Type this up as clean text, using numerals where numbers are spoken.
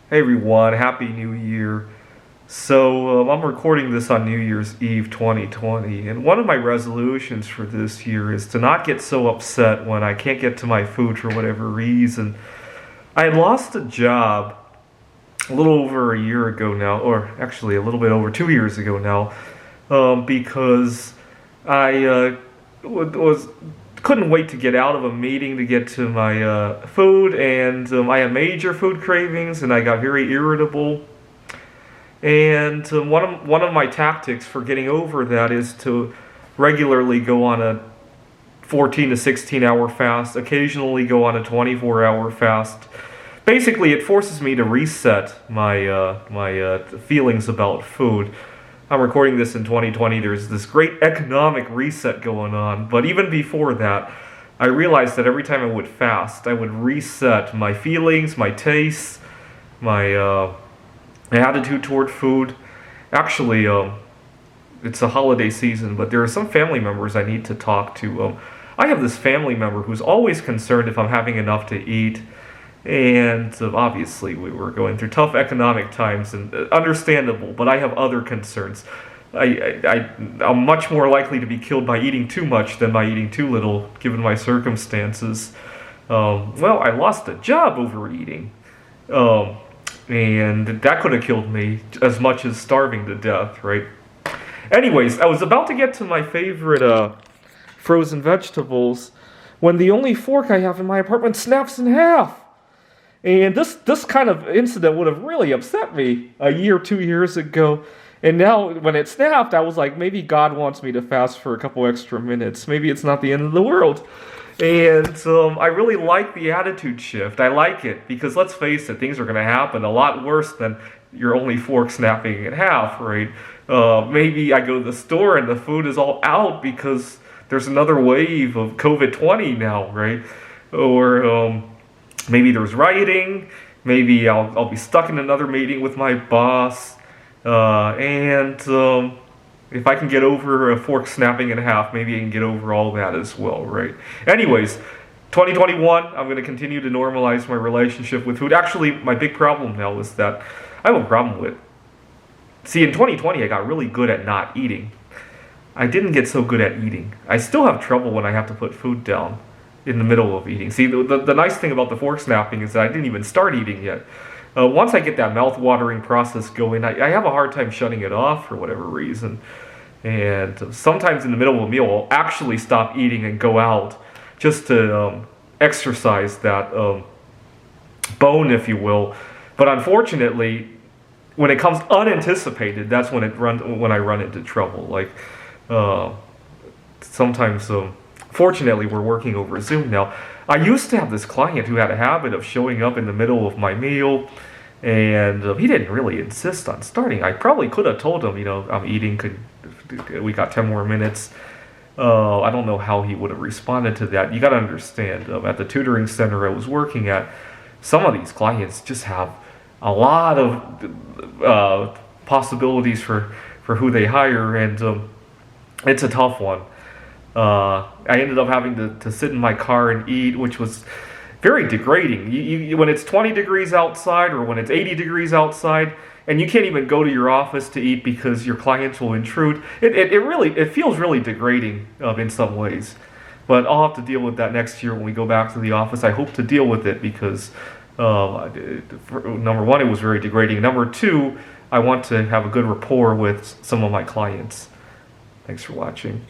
Hey everyone, Happy New Year. I'm recording this on New Year's Eve 2020, and one of my resolutions for this year is to not get so upset when I can't get to my food for whatever reason. I had lost a job a little over a year ago now, or actually a little bit over 2 years ago now, because I was couldn't wait to get out of a meeting to get to my food, and I had major food cravings, and I got very irritable. And one of my tactics for getting over that is to regularly go on a 14 to 16 hour fast, occasionally go on a 24-hour fast. Basically, it forces me to reset my feelings about food. I'm recording this in 2020. There's this great economic reset going on, but even before that, I realized that every time I would fast, I would reset my feelings, my tastes, my attitude toward food. Actually, it's a holiday season, but there are some family members I need to talk to. I have this family member who's always concerned if I'm having enough to eat. And obviously, we were going through tough economic times, and understandable. But I have other concerns. I'm much more likely to be killed by eating too much than by eating too little, given my circumstances. I lost a job overeating, and that could have killed me as much as starving to death, right? Anyways, I was about to get to my favorite frozen vegetables when the only fork I have in my apartment snaps in half. And this kind of incident would have really upset me a year, 2 years ago. And now, when it snapped, I was like, maybe God wants me to fast for a couple extra minutes. Maybe it's not the end of the world. And I really like the attitude shift. I like it because, let's face it, things are going to happen a lot worse than your only fork snapping in half, right? Maybe I go to the store and the food is all out because there's another wave of COVID-20 now, right? Or maybe there's rioting. Maybe I'll be stuck in another meeting with my boss. And if I can get over a fork snapping in half, maybe I can get over all that as well, right? Anyways, 2021, I'm going to continue to normalize my relationship with food. Actually, my big problem now is that I have a problem with. See, in 2020, I got really good at not eating. I didn't get so good at eating. I still have trouble when I have to put food down in the middle of eating. See, the nice thing about the fork snapping is that I didn't even start eating yet. Once I get that mouth-watering process going, I have a hard time shutting it off for whatever reason. And sometimes in the middle of a meal, I'll actually stop eating and go out just to exercise that bone, if you will. But unfortunately, when it comes unanticipated, that's when I run into trouble. Like sometimes. Fortunately, we're working over Zoom now. I used to have this client who had a habit of showing up in the middle of my meal, and he didn't really insist on starting. I probably could have told him, I'm eating, we got 10 more minutes. I don't know how he would have responded to that. You got to understand, at the tutoring center I was working at, some of these clients just have a lot of possibilities for who they hire, and it's a tough one. I ended up having to sit in my car and eat, which was very degrading. You when it's 20 degrees outside or when it's 80 degrees outside, and you can't even go to your office to eat because your clients will intrude, it feels really degrading in some ways. But I'll have to deal with that next year when we go back to the office. I hope to deal with it because, number one, it was very degrading. Number two, I want to have a good rapport with some of my clients. Thanks for watching.